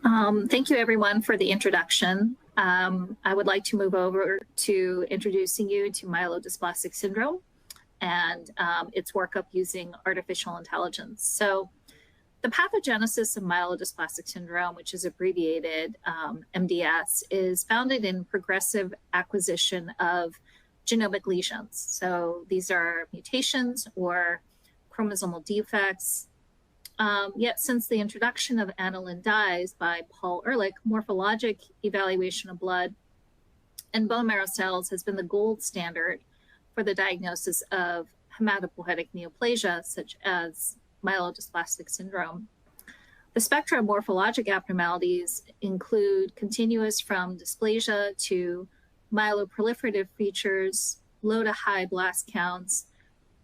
Thank you, everyone, for the introduction. I would like to move over to introducing you to Myelodysplastic Syndrome and its workup using artificial intelligence. So the pathogenesis of Myelodysplastic Syndrome, which is abbreviated MDS, is founded in progressive acquisition of genomic lesions. So these are mutations or chromosomal defects. Yet since the introduction of aniline dyes by Paul Ehrlich, morphologic evaluation of blood and bone marrow cells has been the gold standard for the diagnosis of hematopoietic neoplasia, such as myelodysplastic syndrome. The spectra of morphologic abnormalities include continuous from dysplasia to myeloproliferative features, low to high blast counts,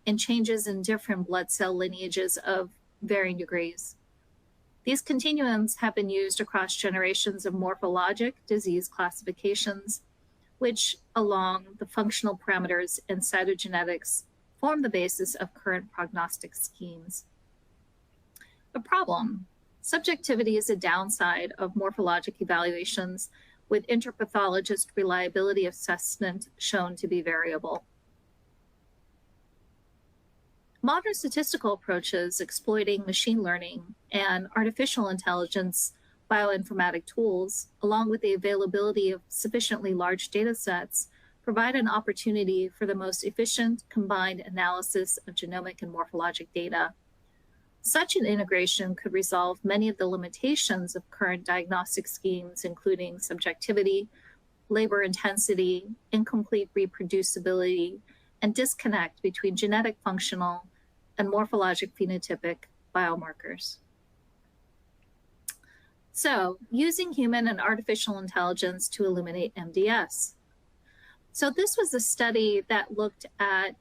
and changes in different blood cell lineages of varying degrees. These continuums have been used across generations of morphologic disease classifications, which, along the functional parameters and cytogenetics, form the basis of current prognostic schemes. The problem: subjectivity is a downside of morphologic evaluations, with interpathologist reliability assessment shown to be variable. Modern statistical approaches exploiting machine learning and artificial intelligence bioinformatic tools, along with the availability of sufficiently large data sets, provide an opportunity for the most efficient combined analysis of genomic and morphologic data. Such an integration could resolve many of the limitations of current diagnostic schemes, including subjectivity, labor intensity, incomplete reproducibility, and disconnect between genetic functional and morphologic phenotypic biomarkers. So, using human and artificial intelligence to illuminate MDS. So this was a study that looked at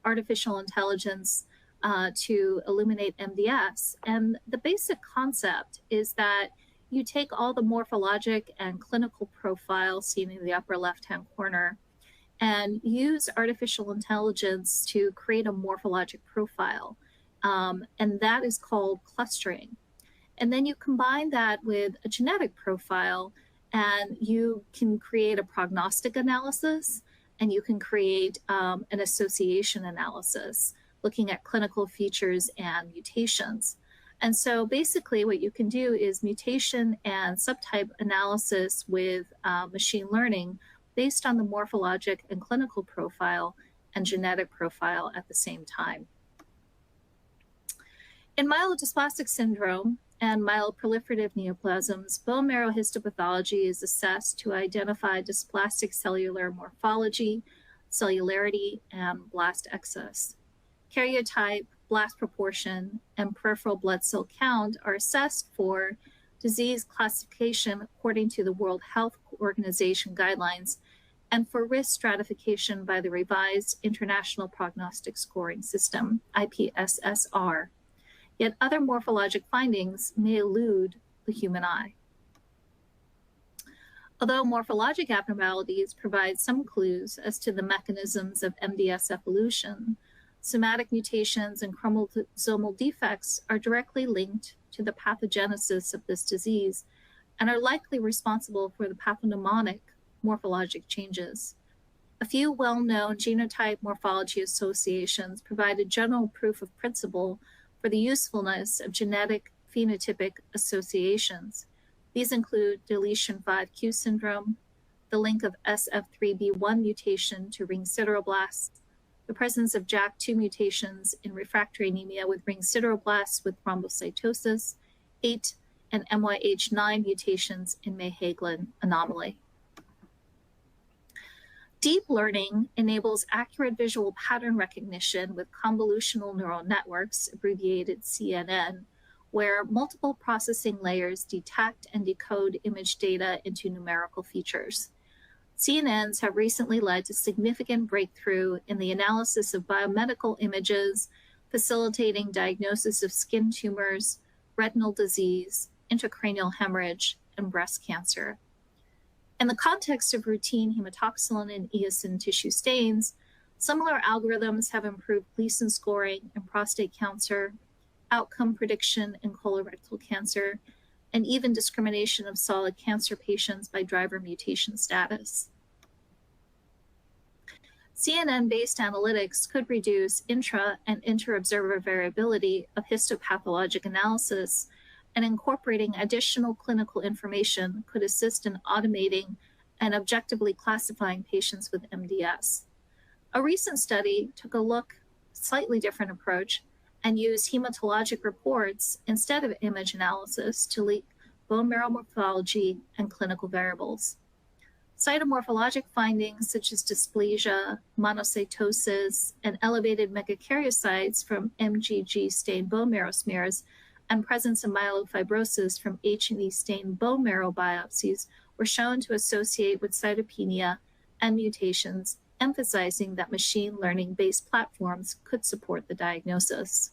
artificial intelligence to illuminate MDS. And the basic concept is that you take all the morphologic and clinical profiles seen in the upper left-hand corner and use artificial intelligence to create a morphologic profile. And that is called clustering. And then you combine that with a genetic profile, and you can create a prognostic analysis, and you can create an association analysis, looking at clinical features and mutations. And so basically what you can do is mutation and subtype analysis with machine learning based on the morphologic and clinical profile and genetic profile at the same time. In myelodysplastic syndrome and myeloproliferative neoplasms, bone marrow histopathology is assessed to identify dysplastic cellular morphology, cellularity, and blast excess. Karyotype, blast proportion, and peripheral blood cell count are assessed for disease classification according to the World Health Organization guidelines and for risk stratification by the revised International Prognostic Scoring System, IPSSR. Yet other morphologic findings may elude the human eye. Although morphologic abnormalities provide some clues as to the mechanisms of MDS evolution, somatic mutations and chromosomal defects are directly linked to the pathogenesis of this disease and are likely responsible for the pathognomonic morphologic changes. A few well-known genotype morphology associations provide a general proof of principle for the usefulness of genetic phenotypic associations. These include deletion 5q syndrome, the link of SF3B1 mutation to ring sideroblasts, the presence of JAK2 mutations in refractory anemia with ring sideroblasts with thrombocytosis, 8 and MYH9 mutations in May-Hagelin anomaly. Deep learning enables accurate visual pattern recognition with convolutional neural networks, abbreviated CNN, where multiple processing layers detect and decode image data into numerical features. CNNs have recently led to significant breakthrough in the analysis of biomedical images, facilitating diagnosis of skin tumors, retinal disease, intracranial hemorrhage, and breast cancer. In the context of routine hematoxylin and eosin tissue stains, similar algorithms have improved Gleason scoring in prostate cancer, outcome prediction in colorectal cancer, and even discrimination of solid cancer patients by driver mutation status. CNN-based analytics could reduce intra- and inter-observer variability of histopathologic analysis, and incorporating additional clinical information could assist in automating and objectively classifying patients with MDS. A recent study took a slightly different approach and used hematologic reports instead of image analysis to link bone marrow morphology and clinical variables. Cytomorphologic findings such as dysplasia, monocytosis, and elevated megakaryocytes from MGG-stained bone marrow smears and presence of myelofibrosis from H&E stained bone marrow biopsies were shown to associate with cytopenia and mutations, emphasizing that machine learning-based platforms could support the diagnosis.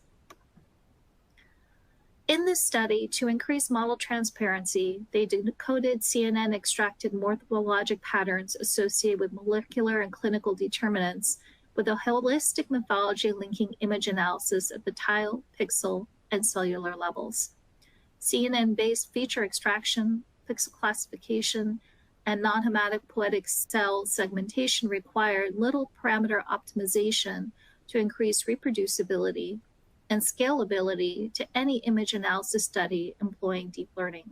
In this study, to increase model transparency, they decoded CNN-extracted morphologic patterns associated with molecular and clinical determinants with a holistic methodology linking image analysis at the tile, pixel, and cellular levels. CNN-based feature extraction, pixel classification, and non-hematopoietic cell segmentation required little parameter optimization to increase reproducibility and scalability to any image analysis study employing deep learning.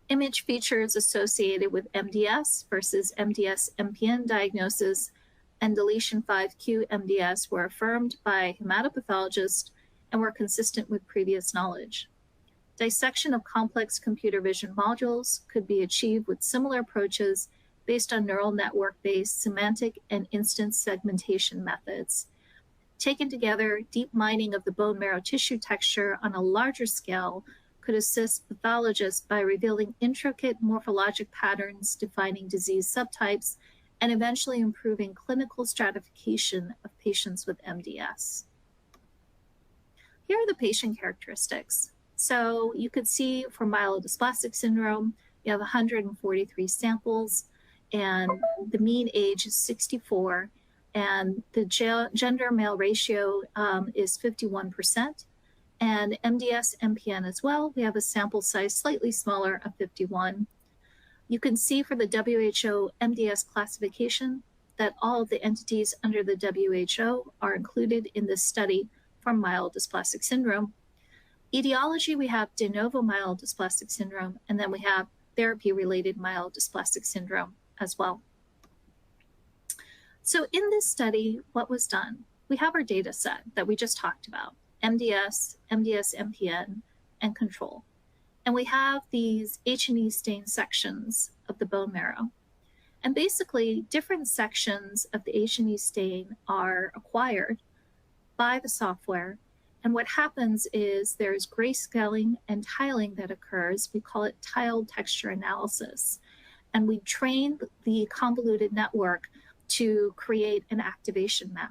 Image features associated with MDS versus MDS-MPN diagnosis and deletion 5q MDS were affirmed by hematopathologist and were consistent with previous knowledge. Dissection of complex computer vision modules could be achieved with similar approaches based on neural network-based semantic and instance segmentation methods. Taken together, deep mining of the bone marrow tissue texture on a larger scale could assist pathologists by revealing intricate morphologic patterns, defining disease subtypes, and eventually improving clinical stratification of patients with MDS. Here are the patient characteristics. So you could see for myelodysplastic syndrome, you have 143 samples, and the mean age is 64. And the gender male ratio is 51%. And MDS-MPN as well, we have a sample size slightly smaller of 51. You can see for the WHO MDS classification that all of the entities under the WHO are included in this study for myelodysplastic syndrome. Etiology, we have de novo myelodysplastic syndrome, and then we have therapy-related myelodysplastic syndrome as well. So in this study, what was done? We have our data set that we just talked about, MDS, MDS-MPN, and control. And we have these H&E stained sections of the bone marrow. And basically, different sections of the H&E stain are acquired by the software. And what happens is there's grayscaling and tiling that occurs. We call it tile texture analysis. And we train the convoluted network to create an activation map.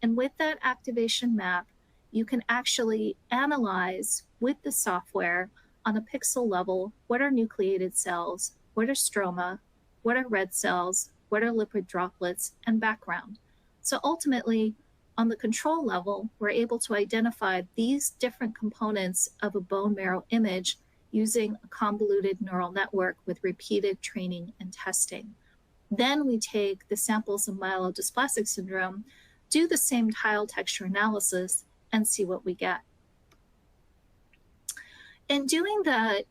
And with that activation map, you can actually analyze with the software on a pixel level, what are nucleated cells, what are stroma, what are red cells, what are lipid droplets, and background. So ultimately, on the control level, we're able to identify these different components of a bone marrow image using a convoluted neural network with repeated training and testing. Then we take the samples of myelodysplastic syndrome, do the same tile texture analysis, and see what we get. In doing the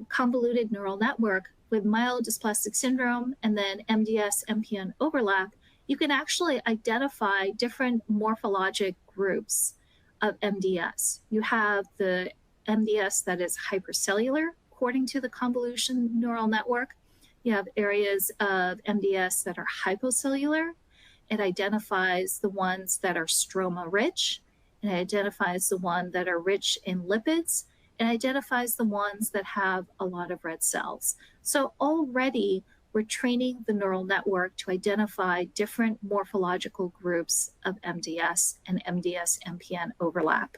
convoluted neural network with myelodysplastic syndrome and then MDS-MPN overlap, you can actually identify different morphologic groups of MDS. You have the MDS that is hypercellular, according to the convolution neural network. You have areas of MDS that are hypocellular. It identifies the ones that are stroma-rich. It identifies the ones that are rich in lipids. It identifies the ones that have a lot of red cells. So already we're training the neural network to identify different morphological groups of MDS and MDS-MPN overlap.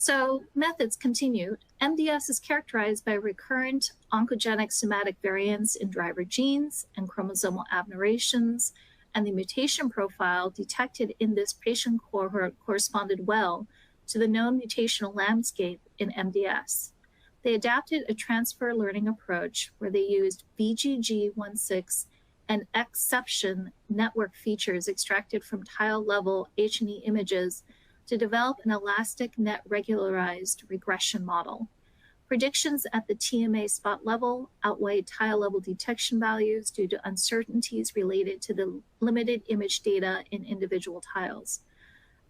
So methods continued. MDS is characterized by recurrent oncogenic somatic variants in driver genes and chromosomal aberrations, and the mutation profile detected in this patient cohort corresponded well to the known mutational landscape in MDS. They adapted a transfer learning approach where they used VGG16 and exception network features extracted from tile-level H&E images to develop an elastic net regularized regression model. Predictions at the TMA spot level outweighed tile-level detection values due to uncertainties related to the limited image data in individual tiles.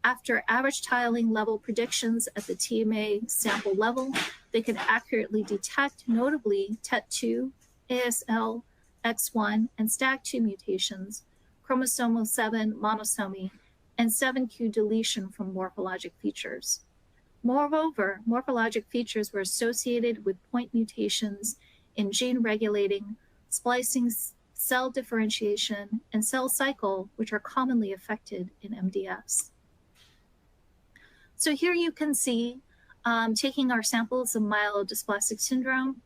After average tiling level predictions at the TMA sample level, they could accurately detect notably TET2, ASL, X1, and STAG2 mutations, chromosomal 7 monosomy, and 7q deletion from morphologic features. Moreover, morphologic features were associated with point mutations in gene regulating, splicing, cell differentiation, and cell cycle, which are commonly affected in MDS. So here you can see taking our samples of myelodysplastic syndrome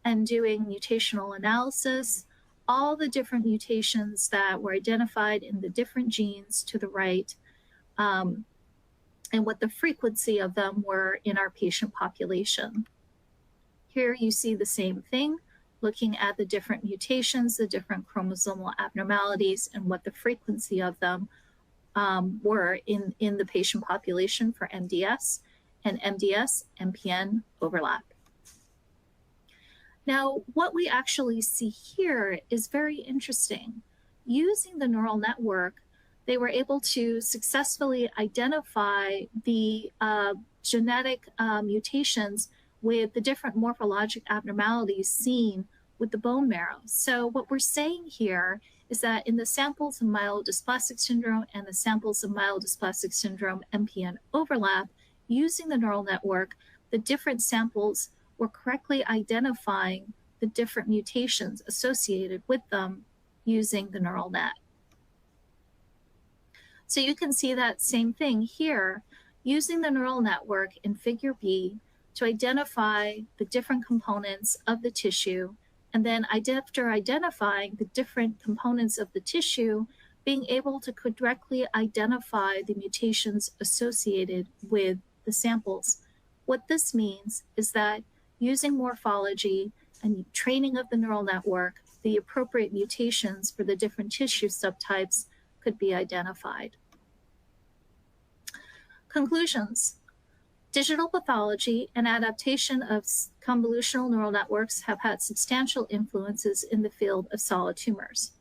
and doing mutational analysis, all the different mutations that were identified in the different genes to the right, and what the frequency of them were in our patient population. Here you see the same thing, looking at the different mutations, the different chromosomal abnormalities, and what the frequency of them were in the patient population for MDS and MDS-MPN overlap. Now, what we actually see here is very interesting. Using the neural network, they were able to successfully identify the genetic mutations with the different morphologic abnormalities seen with the bone marrow. So what we're saying here is that in the samples of myelodysplastic syndrome and the samples of myelodysplastic syndrome MPN overlap, using the neural network, the different samples were correctly identifying the different mutations associated with them using the neural net. So you can see that same thing here, using the neural network in figure B to identify the different components of the tissue, and then after identifying the different components of the tissue, being able to correctly identify the mutations associated with the samples. What this means is that using morphology and training of the neural network, the appropriate mutations for the different tissue subtypes could be identified. Conclusions. Digital pathology and adaptation of convolutional neural networks have had substantial influences in the field of solid tumors.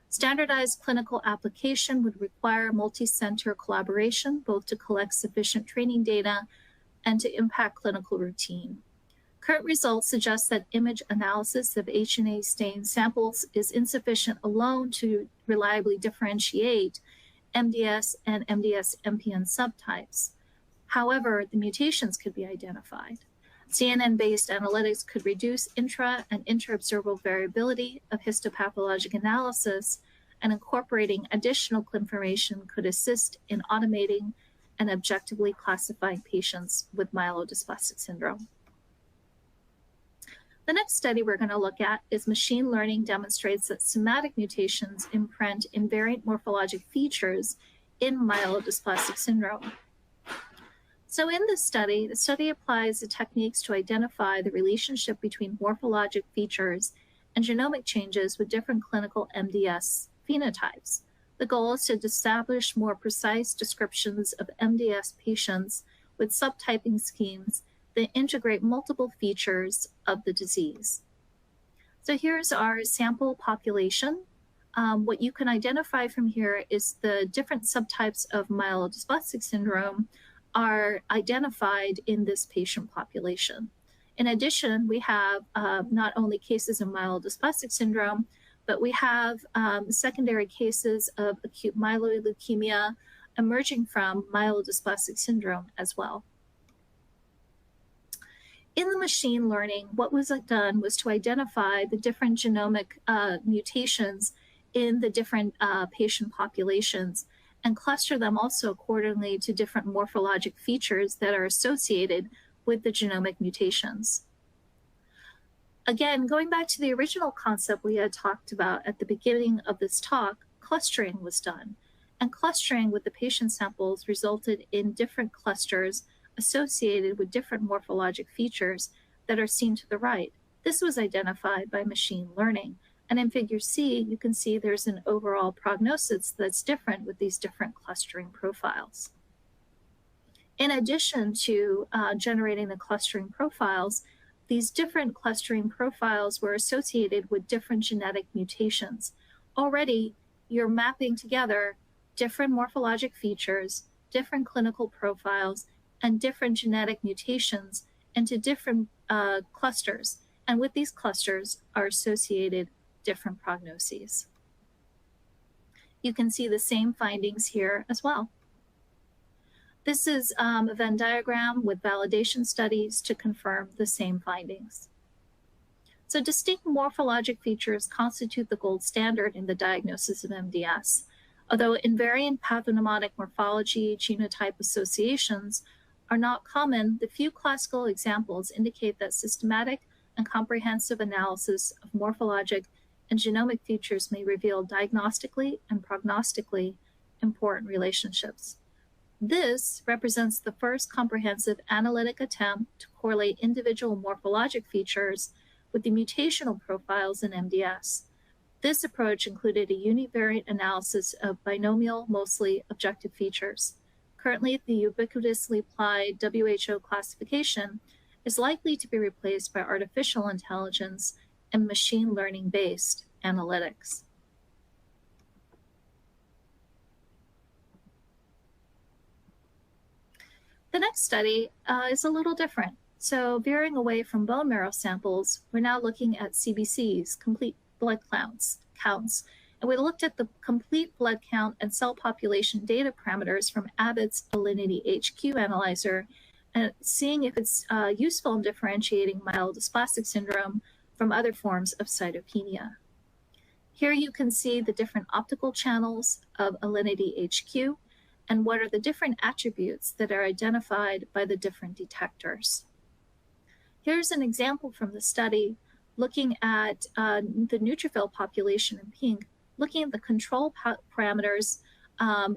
Standardized clinical application would require multi-center collaboration, both to collect sufficient training data and to impact clinical routine. Current results suggest that image analysis of H&A stain samples is insufficient alone to reliably differentiate MDS and MDS-MPN subtypes. However, the mutations could be identified. CNN-based analytics could reduce intra- and inter-observable variability of histopathologic analysis, and incorporating additional information could assist in automating and objectively classifying patients with myelodysplastic syndrome. The next study we're going to look at is machine learning demonstrates that somatic mutations imprint invariant morphologic features in myelodysplastic syndrome. So in this study, the study applies the techniques to identify the relationship between morphologic features and genomic changes with different clinical MDS phenotypes. The goal is to establish more precise descriptions of MDS patients with subtyping schemes that integrate multiple features of the disease. So here's our sample population. What you can identify from here is the different subtypes of myelodysplastic syndrome are identified in this patient population. In addition, we have not only cases of myelodysplastic syndrome, but we have secondary cases of acute myeloid leukemia emerging from myelodysplastic syndrome as well. In the machine learning, what was done was to identify the different genomic mutations in the different patient populations and cluster them also accordingly to different morphologic features that are associated with the genomic mutations. Again, going back to the original concept we had talked about at the beginning of this talk, clustering was done. And clustering with the patient samples resulted in different clusters associated with different morphologic features that are seen to the right. This was identified by machine learning. And in figure C, you can see there's an overall prognosis that's different with these different clustering profiles. In addition to generating the clustering profiles, these different clustering profiles were associated with different genetic mutations. Already, you're mapping together different morphologic features, different clinical profiles, and different genetic mutations into different clusters. And with these clusters are associated different prognoses. You can see the same findings here as well. This is a Venn diagram with validation studies to confirm the same findings. So distinct morphologic features constitute the gold standard in the diagnosis of MDS. Although invariant pathognomonic morphology genotype associations are not common, the few classical examples indicate that systematic and comprehensive analysis of morphologic and genomic features may reveal diagnostically and prognostically important relationships. This represents the first comprehensive analytic attempt to correlate individual morphologic features with the mutational profiles in MDS. This approach included a univariate analysis of binomial, mostly objective features. Currently, the ubiquitously applied WHO classification is likely to be replaced by artificial intelligence and machine learning-based analytics. The next study is a little different. So veering away from bone marrow samples, we're now looking at CBCs, complete blood counts. And we looked at the complete blood count and cell population data parameters from Abbott's Alinity HQ analyzer, and seeing if it's useful in differentiating myelodysplastic syndrome from other forms of cytopenia. Here you can see the different optical channels of Alinity HQ and what are the different attributes that are identified by the different detectors. Here's an example from the study looking at the neutrophil population in pink. Looking at the control parameters,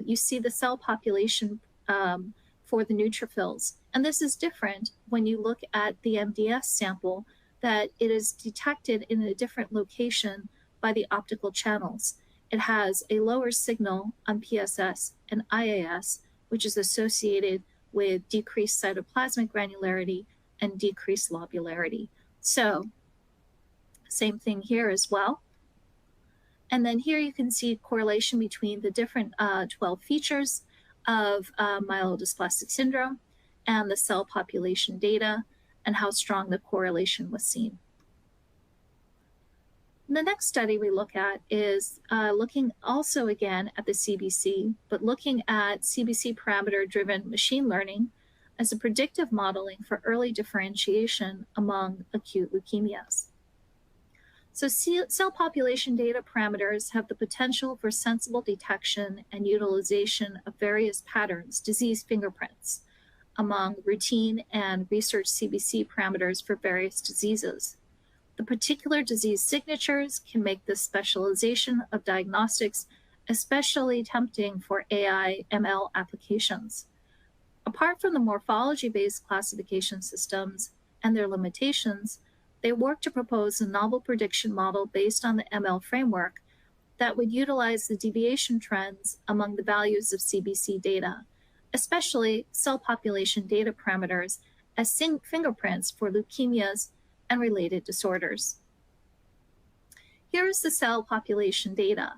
you see the cell population for the neutrophils. And this is different when you look at the MDS sample, that it is detected in a different location by the optical channels. It has a lower signal on PSS and IAS, which is associated with decreased cytoplasmic granularity and decreased lobularity. So same thing here as well. And then here you can see correlation between the different 12 features of myelodysplastic syndrome and the cell population data and how strong the correlation was seen. The next study we look at is looking also again at the CBC, but looking at CBC parameter-driven machine learning as a predictive modeling for early differentiation among acute leukemias. So cell population data parameters have the potential for sensible detection and utilization of various patterns, disease fingerprints, among routine and research CBC parameters for various diseases. The particular disease signatures can make this specialization of diagnostics especially tempting for AI ML applications. Apart from the morphology-based classification systems and their limitations, they work to propose a novel prediction model based on the ML framework that would utilize the deviation trends among the values of CBC data, especially cell population data parameters as fingerprints for leukemias and related disorders. Here is the cell population data,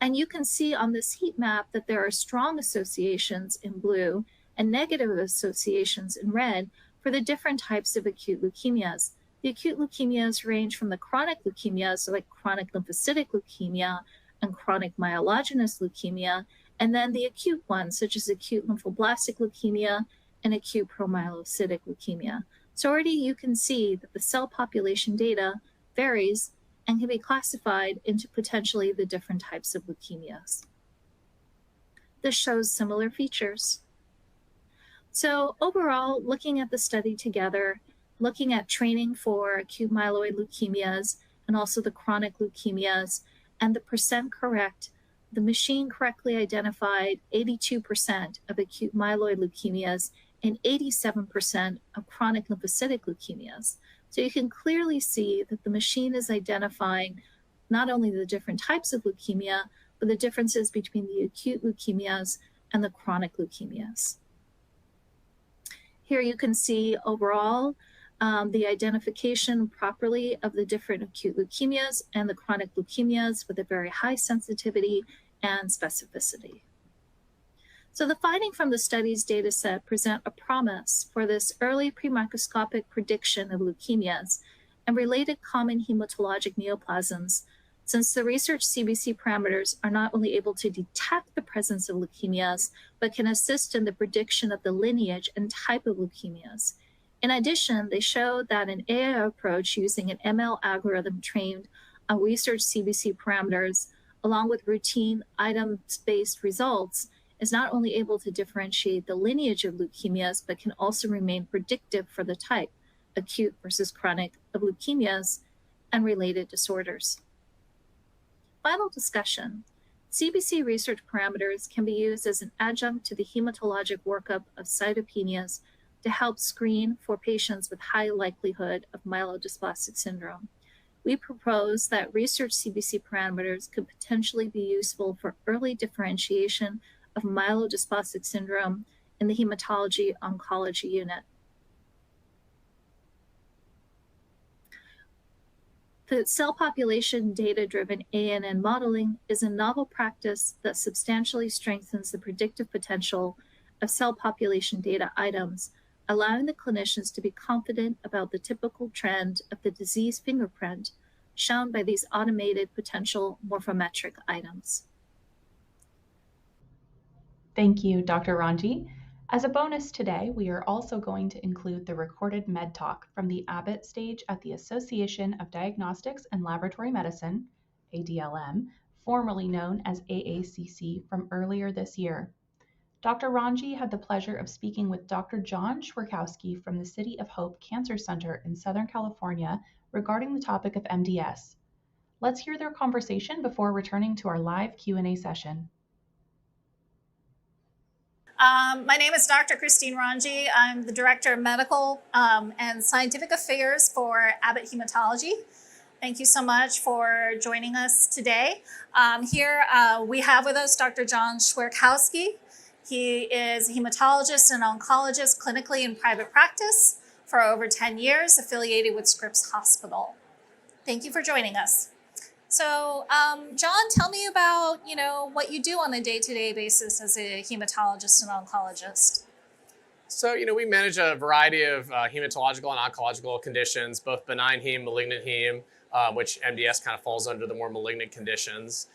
and you can see on this heat map that there are strong associations in blue and negative associations in red for the different types of acute leukemias. The acute leukemias range from the chronic leukemias, like chronic lymphocytic leukemia and chronic myelogenous leukemia, and then the acute ones, such as acute lymphoblastic leukemia and acute promyelocytic leukemia. So already you can see that the cell population data varies and can be classified into potentially the different types of leukemias. This shows similar features. So overall, looking at the study together, looking at training for acute myeloid leukemias and also the chronic leukemias and the percent correct, the machine correctly identified 82% of acute myeloid leukemias and 87% of chronic lymphocytic leukemias. So you can clearly see that the machine is identifying not only the different types of leukemia, but the differences between the acute leukemias and the chronic leukemias. Here you can see overall the identification properly of the different acute leukemias and the chronic leukemias with a very high sensitivity and specificity. So the finding from the study's data set present a promise for this early pre-microscopic prediction of leukemias and related common hematologic neoplasms, since the research CBC parameters are not only able to detect the presence of leukemias, but can assist in the prediction of the lineage and type of leukemias. In addition, they show that an AI approach using an ML algorithm trained on research CBC parameters, along with routine item-based results, is not only able to differentiate the lineage of leukemias, but can also remain predictive for the type, acute versus chronic, of leukemias and related disorders. Final discussion. CBC research parameters can be used as an adjunct to the hematologic workup of cytopenias to help screen for patients with high likelihood of myelodysplastic syndrome. We propose that research CBC parameters could potentially be useful for early differentiation of myelodysplastic syndrome in the hematology oncology unit. The cell population data-driven ANN modeling is a novel practice that substantially strengthens the predictive potential of cell population data items, allowing the clinicians to be confident about the typical trend of the disease fingerprint shown by these automated potential morphometric items. Thank you, Dr. Rongey. As a bonus today, we are also going to include the recorded med talk from the Abbott stage at the Association of Diagnostics and Laboratory Medicine, ADLM, formerly known as AACC, from earlier this year. Dr. Rongey had the pleasure of speaking with Dr. John Schwerkowski from the City of Hope Cancer Center in Southern California regarding the topic of MDS. Let's hear their conversation before returning to our live Q&A session. My name is Dr. Christine Rongey. I'm the Director of Medical and Scientific Affairs for Abbott Hematology. Thank you so much for joining us today. Here we have with us Dr. John Schwerkowski. He is a hematologist and oncologist clinically in private practice for over 10 years, affiliated with Scripps Hospital. Thank you for joining us. So, John, tell me about, what you do on a day-to-day basis as a hematologist and oncologist. So, we manage a variety of hematological and oncological conditions, both benign heme, malignant heme, which MDS kind of falls under the more malignant conditions.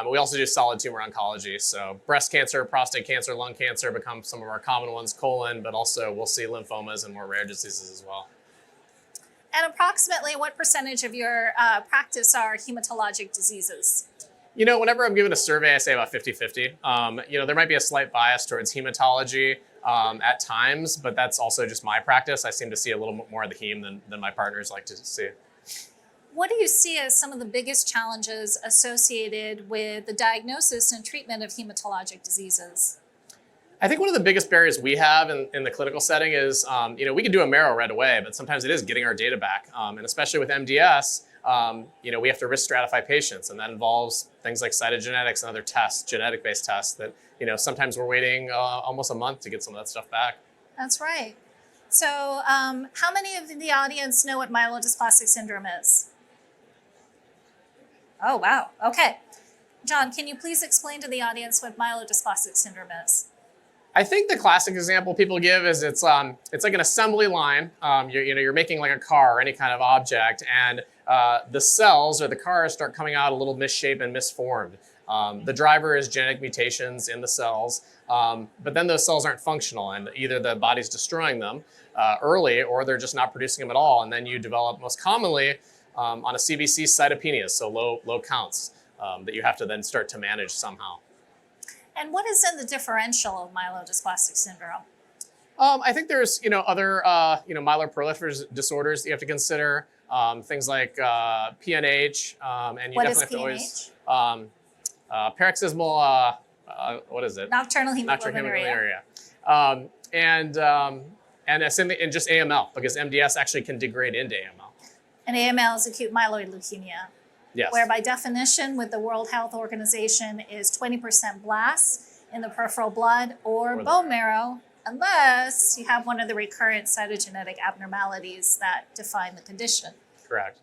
We also do solid tumor oncology. So breast cancer, prostate cancer, lung cancer become some of our common ones, colon, but also we'll see lymphomas and more rare diseases as well. And approximately what percentage of your practice are hematologic diseases? Whenever I'm given a survey, I say about 50-50. There might be a slight bias towards hematology at times, but that's also just my practice. I seem to see a little more of the heme than my partners like to see. What do you see as some of the biggest challenges associated with the diagnosis and treatment of hematologic diseases? I think one of the biggest barriers we have in the clinical setting is, we can do a marrow right away, but sometimes it is getting our data back. And especially with MDS, we have to risk stratify patients, and that involves things like cytogenetics and other tests, genetic-based tests that, sometimes we're waiting almost a month to get some of that stuff back. That's right. So how many of the audience know what myelodysplastic syndrome is? Oh, wow. Okay. John, can you please explain to the audience what myelodysplastic syndrome is? I think the classic example people give is it's like an assembly line. You're making like a car or any kind of object, and the cells or the cars start coming out a little misshapen and misformed. The driver is genetic mutations in the cells, but then those cells aren't functional, and either the body's destroying them early or they're just not producing them at all, and then you develop most commonly on a CBC cytopenias, so low counts that you have to then start to manage somehow. And what is in the differential of myelodysplastic syndrome? I think there's other myeloproliferative disorders that you have to consider, things like PNH, and you What definitely is have to always paroxysmal what is it? Nocturnal hemoglobinuria. and just AML, because MDS actually can degrade into AML. And AML is acute myeloid leukemia, Yes. where by definition with the World Health Organization is 20% blasts in the peripheral blood or bone marrow, unless you have one of the recurrent cytogenetic abnormalities that define the condition. Correct.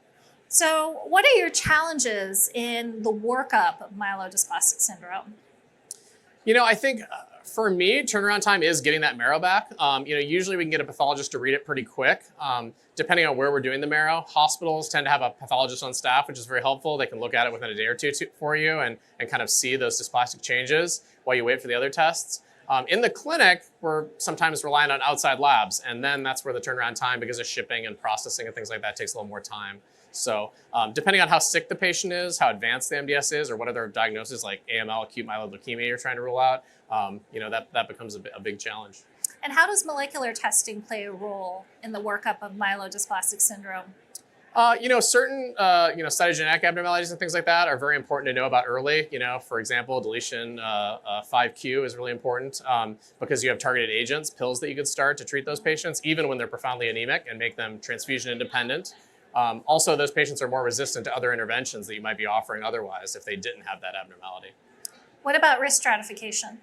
So what are your challenges in the workup of myelodysplastic syndrome? I think for me, turnaround time is getting that marrow back. Usually we can get a pathologist to read it pretty quick. Depending on where we're doing the marrow, hospitals tend to have a pathologist on staff, which is very helpful. They can look at it within a day or two for you and kind of see those dysplastic changes while you wait for the other tests. In the clinic, we're sometimes relying on outside labs, and then that's where the turnaround time, because of shipping and processing and things like that, takes a little more time. So depending on how sick the patient is, how advanced the MDS is, or what other diagnoses like AML, acute myeloid leukemia you're trying to rule out, that becomes a big challenge. And how does molecular testing play a role in the workup of myelodysplastic syndrome? Certain cytogenetic abnormalities and things like that are very important to know about early. For example, deletion 5q is really important because you have targeted agents, pills that you could start to treat those patients, even when they're profoundly anemic, and make them transfusion independent. Also, those patients are more resistant to other interventions that you might be offering otherwise if they didn't have that abnormality. What about risk stratification?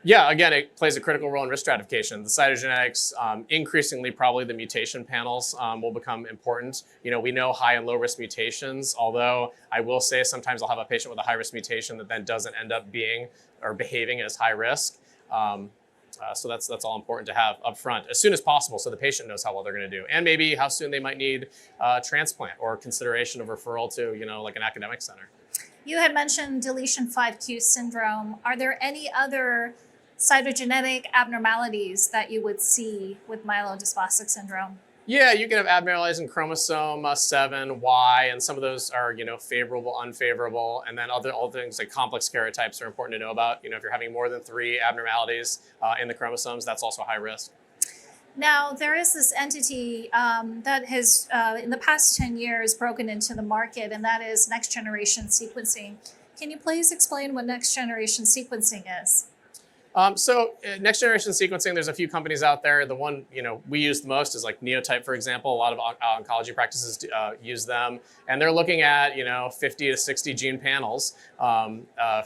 Yeah, again, it plays a critical role in risk stratification. The cytogenetics, increasingly probably the mutation panels will become important. We know high and low risk mutations, although I will say sometimes I'll have a patient with a high risk mutation that then doesn't end up being or behaving as high risk. So that's all important to have up front as soon as possible, so the patient knows how well they're going to do, and maybe how soon they might need transplant or consideration of referral to like an academic center. You had mentioned deletion 5q syndrome. Are there any other cytogenetic abnormalities that you would see with myelodysplastic syndrome? Yeah, you can have abnormalities in chromosome 7, Y, and some of those are, favorable, unfavorable, and then other things like complex karyotypes are important to know about. If you're having more than 3 abnormalities in the chromosomes, that's also high risk. Now, there is this entity that has, in the past 10 years, broken into the market, and that is next generation sequencing. Can you please explain what next generation sequencing is? Next generation sequencing, there's a few companies out there. The one we use the most is like Neotype, for example. A lot of oncology practices use them, and they're looking at 50 to 60 gene panels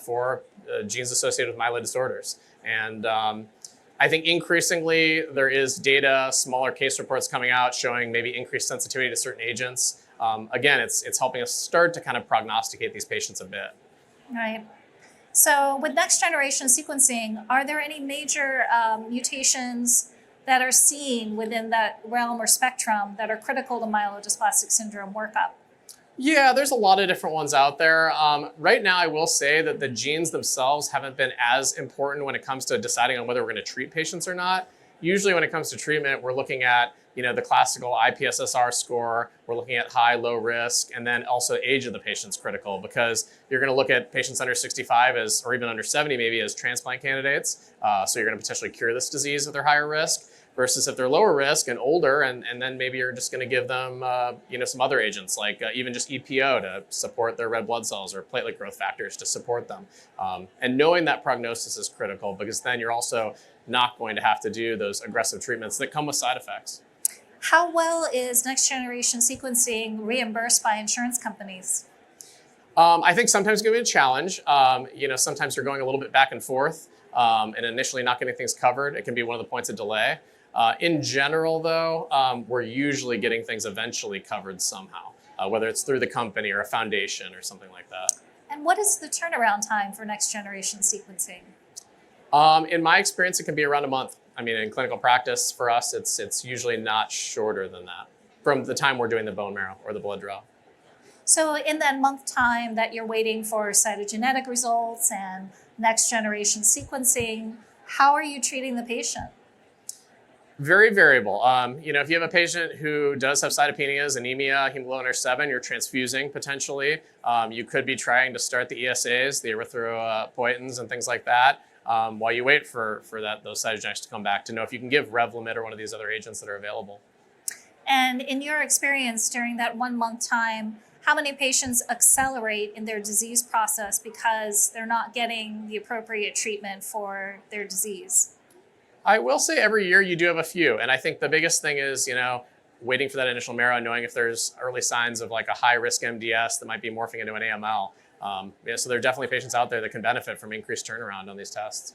for genes associated with myeloid disorders. And I think increasingly there is data, smaller case reports coming out showing maybe increased sensitivity to certain agents. Again, it's helping us start to kind of prognosticate these patients a bit. Right. So with next generation sequencing, are there any major mutations that are seen within that realm or spectrum that are critical to myelodysplastic syndrome workup? Yeah, there's a lot of different ones out there. Right now, I will say that the genes themselves haven't been as important when it comes to deciding on whether we're going to treat patients or not. Usually when it comes to treatment, we're looking at the classical IPSSR score, we're looking at high, low risk, and then also age of the patient's critical, because you're going to look at patients under 65 or even under 70 maybe as transplant candidates. So you're going to potentially cure this disease if they're higher risk, versus if they're lower risk and older, and then maybe you're just going to give them some other agents like even just EPO to support their red blood cells or platelet growth factors to support them. And knowing that prognosis is critical, because then you're also not going to have to do those aggressive treatments that come with side effects. How well is next generation sequencing reimbursed by insurance companies? I think sometimes it's going to be a challenge. Sometimes you're going a little bit back and forth and initially not getting things covered. It can be one of the points of delay. In general, though, we're usually getting things eventually covered somehow, whether it's through the company or a foundation or something like that. And what is the turnaround time for next generation sequencing? In my experience, it can be around a month. I mean, in clinical practice, for us, it's usually not shorter than that from the time we're doing the bone marrow or the blood draw. So in that month time that you're waiting for cytogenetic results and next generation sequencing, how are you treating the patient? Very variable. If you have a patient who does have cytopenias, anemia, hemoglobin under 7, you're transfusing potentially. You could be trying to start the ESAs, the erythropoietins and things like that, while you wait for those cytogenetics to come back to know if you can give Revlimid or one of these other agents that are available. And in your experience during that 1 month time, how many patients accelerate in their disease process because they're not getting the appropriate treatment for their disease? I will say every year you do have a few. And I think the biggest thing is, waiting for that initial marrow, knowing if there's early signs of like a high risk MDS that might be morphing into an AML. So there are definitely patients out there that can benefit from increased turnaround on these tests.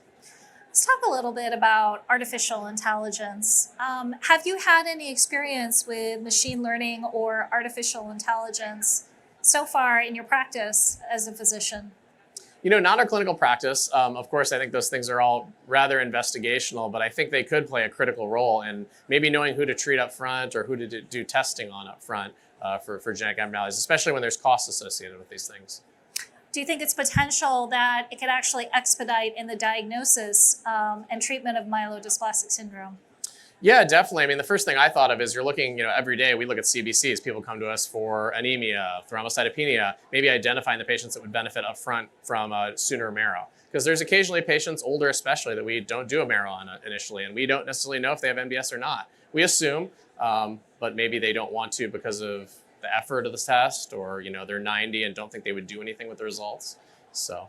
Let's talk a little bit about artificial intelligence. Have you had any experience with machine learning or artificial intelligence so far in your practice as a physician? Not our clinical practice. Of course, I think those things are all rather investigational, but I think they could play a critical role in maybe knowing who to treat up front or who to do testing on up front for genetic abnormalities, especially when there's costs associated with these things. Do you think it's potential that it could actually expedite in the diagnosis and treatment of myelodysplastic syndrome? Yeah, definitely. I mean, the first thing I thought of is you're looking, every day we look at CBCs. People come to us for anemia, thrombocytopenia, maybe identifying the patients that would benefit up front from a sooner marrow. Because there's occasionally patients, older especially, that we don't do a marrow on initially, and we don't necessarily know if they have MDS or not. We assume, but maybe they don't want to because of the effort of the test, or they're 90 and don't think they would do anything with the results. So.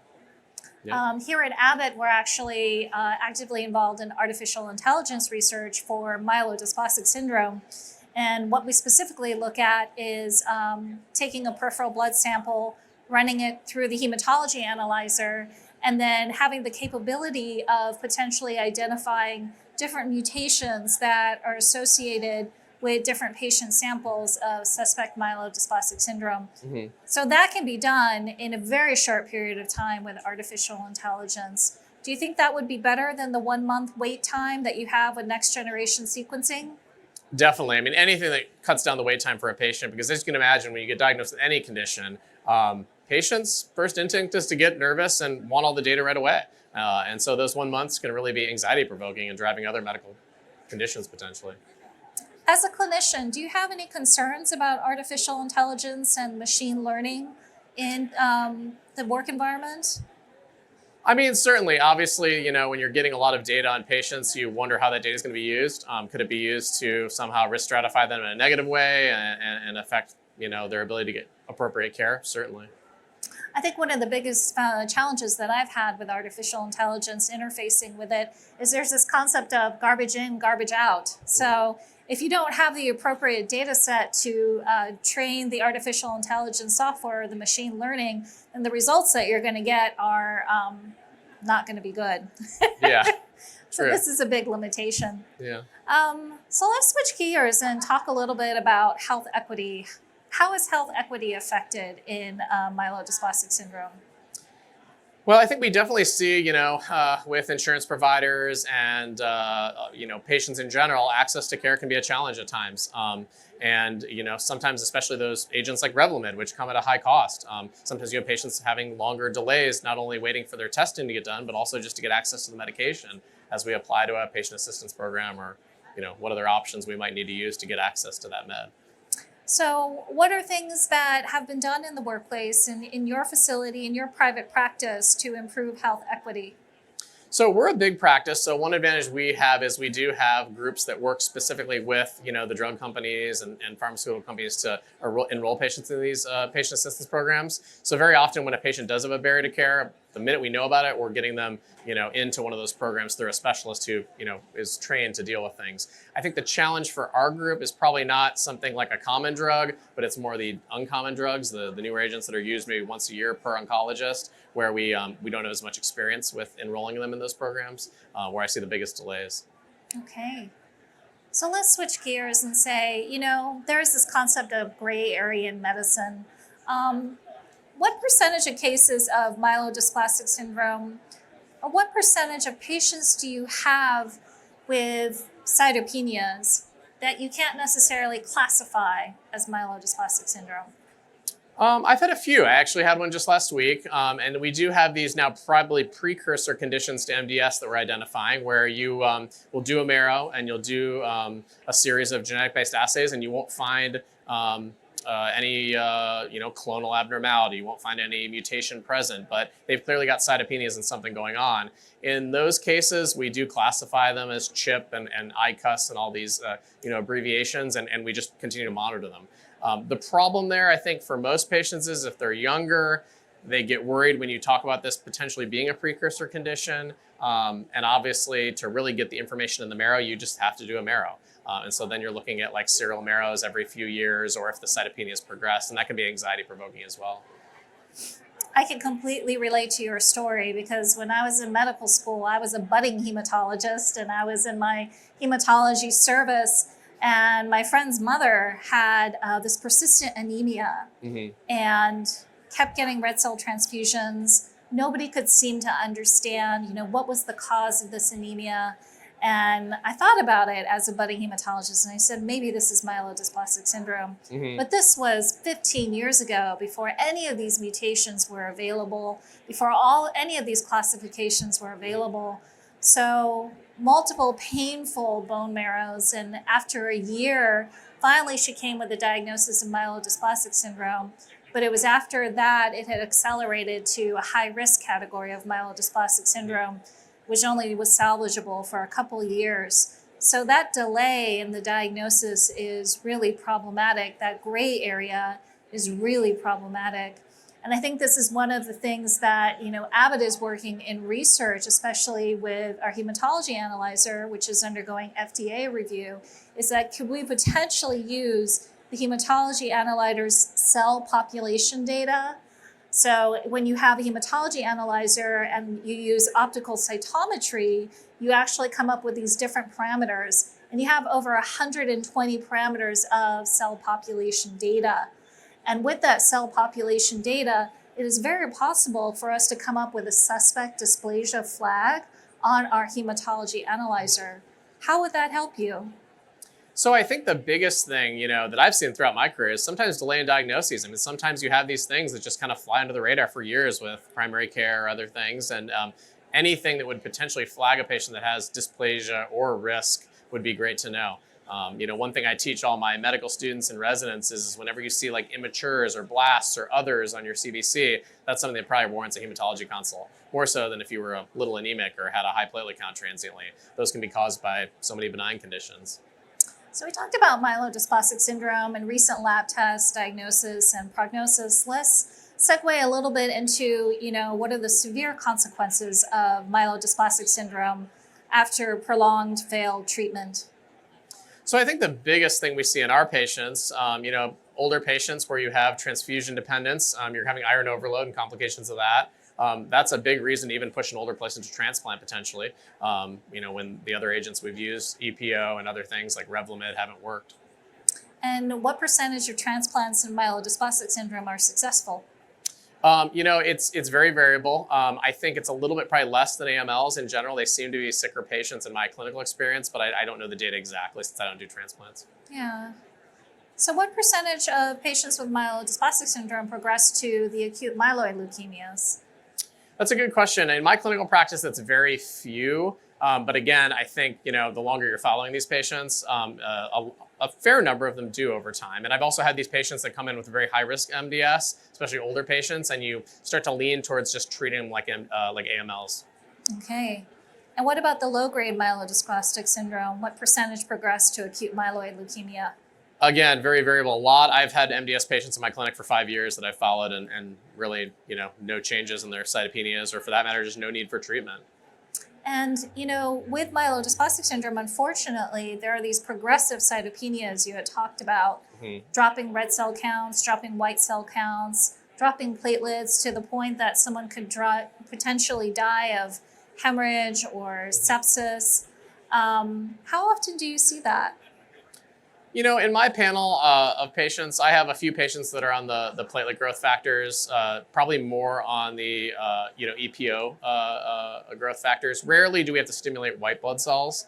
Yeah. Here at Abbott, we're actually actively involved in artificial intelligence research for myelodysplastic syndrome. And what we specifically look at is taking a peripheral blood sample, running it through the hematology analyzer, and then having the capability of potentially identifying different mutations that are associated with different patient samples of suspect myelodysplastic syndrome. Mm-hmm. So that can be done in a very short period of time with artificial intelligence. Do you think that would be better than the 1 month wait time that you have with next generation sequencing? Definitely. I mean, anything that cuts down the wait time for a patient, because as you can imagine, when you get diagnosed with any condition, patients' first instinct is to get nervous and want all the data right away. And so those 1 months can really be anxiety provoking and driving other medical conditions potentially. As a clinician, do you have any concerns about artificial intelligence and machine learning in the work environment? I mean, certainly, obviously, when you're getting a lot of data on patients, you wonder how that data is going to be used. Could it be used to somehow risk stratify them in a negative way and affect, their ability to get appropriate care? Certainly. I think one of the biggest challenges that I've had with artificial intelligence interfacing with it is there's this concept of garbage in, garbage out. So if you don't have the appropriate data set to train the artificial intelligence software or the machine learning, then the results that you're going to get are not going to be good. Yeah. So True. this is a big limitation. Yeah. So let's switch gears and talk a little bit about health equity. How is health equity affected in myelodysplastic syndrome? Well, I think we definitely see, with insurance providers and, patients in general, access to care can be a challenge at times. And, sometimes, especially those agents like Revlimid, which come at a high cost. Sometimes you have patients having longer delays, not only waiting for their testing to get done, but also just to get access to the medication as we apply to a patient assistance program or, what other options we might need to use to get access to that med. So what are things that have been done in the workplace, in your facility, in your private practice to improve health equity? So we're a big practice. So one advantage we have is we do have groups that work specifically with, the drug companies and pharmaceutical companies to enroll patients in these patient assistance programs. So very often when a patient does have a barrier to care, the minute we know about it, we're getting them, into one of those programs through a specialist who, is trained to deal with things. I think the challenge for our group is probably not something like a common drug, but it's more the uncommon drugs, the newer agents that are used maybe once a year per oncologist, where we don't have as much experience with enrolling them in those programs, where I see the biggest delays. Okay. So let's switch gears and say, there's this concept of gray area in medicine. What percentage of cases of myelodysplastic syndrome, or what percentage of patients do you have with cytopenias that you can't necessarily classify as myelodysplastic syndrome? I've had a few. I actually had one just last week. And we do have these now probably precursor conditions to MDS that we're identifying, where you will do a marrow and you'll do a series of genetic-based assays, and you won't find any clonal abnormality. You won't find any mutation present, but they've clearly got cytopenias and something going on. In those cases, we do classify them as CHIP and ICUS and all these abbreviations, and we just continue to monitor them. The problem there, I think, for most patients is if they're younger, They get worried when you talk about this potentially being a precursor condition. And obviously, to really get the information in the marrow, you just have to do a marrow. And so then you're looking at like serial marrows every few years, or if the cytopenia has progressed, and that can be anxiety provoking as well. I can completely relate to your story because when I was in medical school, I was a budding hematologist and I was in my hematology service, and my friend's mother had this persistent anemia and kept getting red cell transfusions. Nobody could seem to understand, what was the cause of this anemia. And I thought about it as a budding hematologist, and I said, maybe this is myelodysplastic syndrome. But this was 15 years ago, before any of these mutations were available, before any of these classifications were available. So multiple painful bone marrows, and after a year, finally she came with a diagnosis of myelodysplastic syndrome. But it was after that it had accelerated to a high-risk category of myelodysplastic syndrome, which only was salvageable for a couple of years. So that delay in the diagnosis is really problematic. That gray area is really problematic. And I think this is one of the things that, Abbott is working in research, especially with our hematology analyzer, which is undergoing FDA review, is that could we potentially use the hematology analyzer's cell population data? So when you have a hematology analyzer and you use optical cytometry, you actually come up with these different parameters, and you have over 120 parameters of cell population data. And with that cell population data, it is very possible for us to come up with a suspect dysplasia flag on our hematology analyzer. How would that help you? So I think the biggest thing, that I've seen throughout my career is sometimes delay in diagnoses. I mean, sometimes you have these things that just kind of fly under the radar for years with primary care or other things. And anything that would potentially flag a patient that has dysplasia or risk would be great to know. One thing I teach all my medical students and residents is whenever you see like immatures or blasts or others on your CBC, that's something that probably warrants a hematology consult, more so than if you were a little anemic or had a high platelet count transiently. Those can be caused by so many benign conditions. So we talked about myelodysplastic syndrome and recent lab tests, diagnosis, and prognosis. Let's segue a little bit into, what are the severe consequences of myelodysplastic syndrome after prolonged failed treatment? So I think the biggest thing we see in our patients, older patients where you have transfusion dependence, you're having iron overload and complications of that. That's a big reason to even push an older person to transplant potentially. When the other agents we've used, EPO and other things like Revlimid, haven't worked. And what percentage of transplants in myelodysplastic syndrome are successful? It's very variable. I think it's a little bit probably less than AMLs in general. They seem to be sicker patients in my clinical experience, but I don't know the data exactly since I don't do transplants. Yeah. So what percentage of patients with myelodysplastic syndrome progress to the acute myeloid leukemias? That's a good question. In my clinical practice, that's very few. But again, I think, the longer you're following these patients, a fair number of them do over time. And I've also had these patients that come in with very high risk MDS, especially older patients, and you start to lean towards just treating them like AMLs. Okay. And what about the low-grade myelodysplastic syndrome? What percentage progress to acute myeloid leukemia? Again, very variable. I've had MDS patients in my clinic for 5 years that I've followed and really, no changes in their cytopenias, or for that matter, just no need for treatment. And, with myelodysplastic syndrome, unfortunately, there are these progressive cytopenias you had talked about, dropping red cell counts, dropping white cell counts, dropping platelets to the point that someone could potentially die of hemorrhage or sepsis. How often do you see that? In my panel of patients, I have a few patients that are on the platelet growth factors, probably more on the EPO growth factors. Rarely do we have to stimulate white blood cells.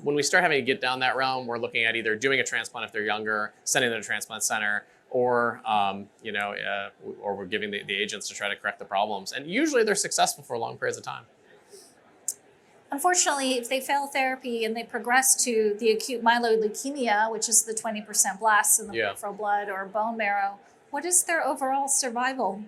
When we start having to get down that realm, we're looking at either doing a transplant if they're younger, sending them to a transplant center, or or we're giving the agents to try to correct the problems. And usually they're successful for long periods of time. Unfortunately, if they fail therapy and they progress to the acute myeloid leukemia, which is the 20% blasts in the peripheral blood or bone marrow, what is their overall survival?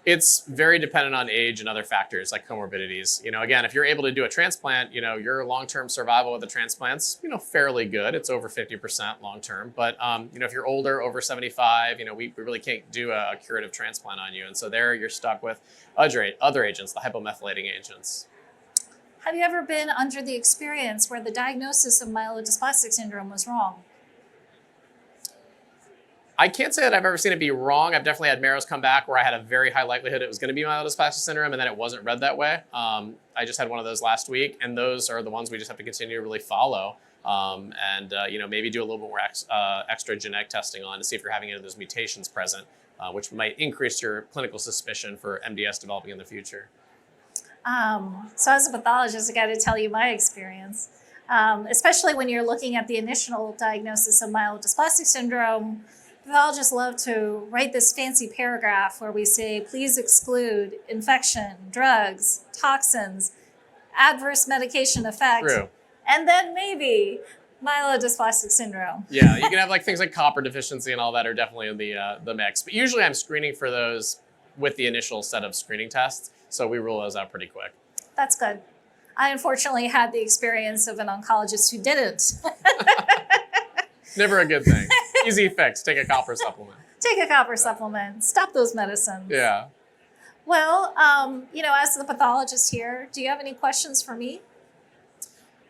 It's very dependent on age and other factors like comorbidities. Again, if you're able to do a transplant, your long-term survival with the transplant's, fairly good. It's over 50% long-term. But, if you're older, over 75, we really can't do a curative transplant on you. And so there you're stuck with other agents, the hypomethylating agents. Have you ever been under the experience where the diagnosis of myelodysplastic syndrome was wrong? I can't say that I've ever seen it be wrong. I've definitely had marrows come back where I had a very high likelihood it was going to be myelodysplastic syndrome, and then it wasn't read that way. I just had one of those last week, and those are the ones we just have to continue to really follow, and maybe do a little bit more extra genetic testing on to see if you're having any of those mutations present, which might increase your clinical suspicion for MDS developing in the future. So as a pathologist, I got to tell you my experience, especially when you're looking at the initial diagnosis of myelodysplastic syndrome. Pathologists love to write this fancy paragraph where we say, please exclude infection, drugs, toxins, adverse medication effect, True. And then maybe myelodysplastic syndrome. Yeah, you can have things like copper deficiency and all that are definitely in the mix. But usually I'm screening for those with the initial set of screening tests, so we rule those out pretty quick. That's good. I unfortunately had the experience of an oncologist who didn't. Never a good thing. Easy fix. Take a copper supplement. Take a copper supplement. Stop those medicines. Yeah. Well, as the pathologist here, do you have any questions for me?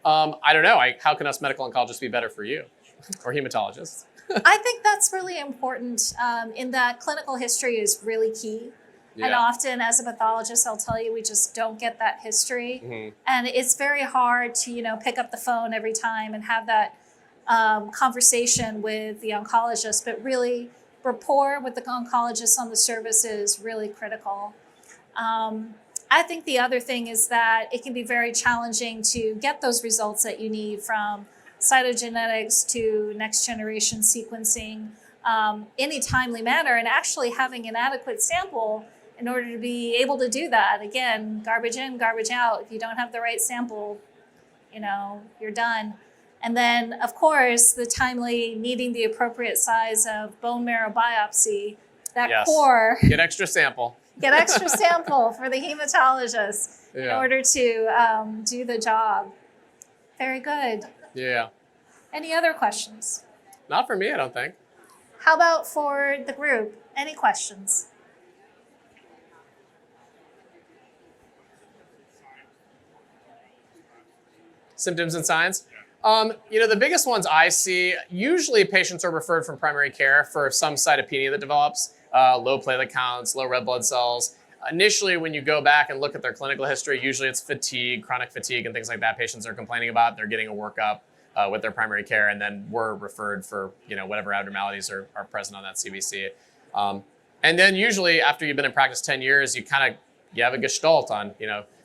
I don't know. How can us medical oncologists be better for you or hematologists? I think that's really important in that clinical history is really key. Yeah. And often as a pathologist, I'll tell you, we just don't get that history. Mm-hmm. And it's very hard to, pick up the phone every time and have that conversation with the oncologist, but really rapport with the oncologist on the service is really critical. I think the other thing is that it can be very challenging to get those results that you need from cytogenetics to next generation sequencing in a timely manner, and actually having an adequate sample in order to be able to do that. Again, garbage in, garbage out. If you don't have the right sample, you're done. And then, of course, the timely needing the appropriate size of bone marrow biopsy, that Yes. core. Get extra sample. Get extra sample for the hematologist in Yeah. order to do the job. Very good. Yeah. Any other questions? Not for me, I don't think. How about for the group? Any questions? Symptoms and signs? The biggest ones I see, usually patients are referred from primary care for some cytopenia that develops, low platelet counts, low red blood cells. Initially, when you go back and look at their clinical history, usually it's fatigue, chronic fatigue, and things like that patients are complaining about. They're getting a workup with their primary care, and then we're referred for whatever abnormalities are present on that CBC. And then usually after you've been in practice 10 years, you have a gestalt on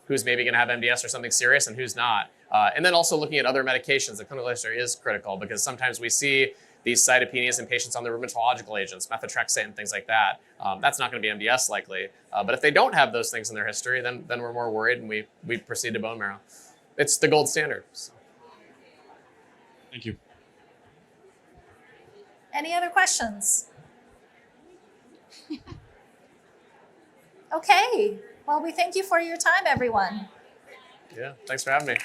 who's maybe going to have MDS or something serious and who's not. And then also looking at other medications. The clinical history is critical because sometimes we see these cytopenias in patients on the rheumatological agents, methotrexate and things like that. That's not going to be MDS likely. But if they don't have those things in their history, then we're more worried and we proceed to bone marrow. It's the gold standard. So. Thank you. Any other questions? Okay. Well, we thank you for your time, everyone. Yeah, thanks for having me.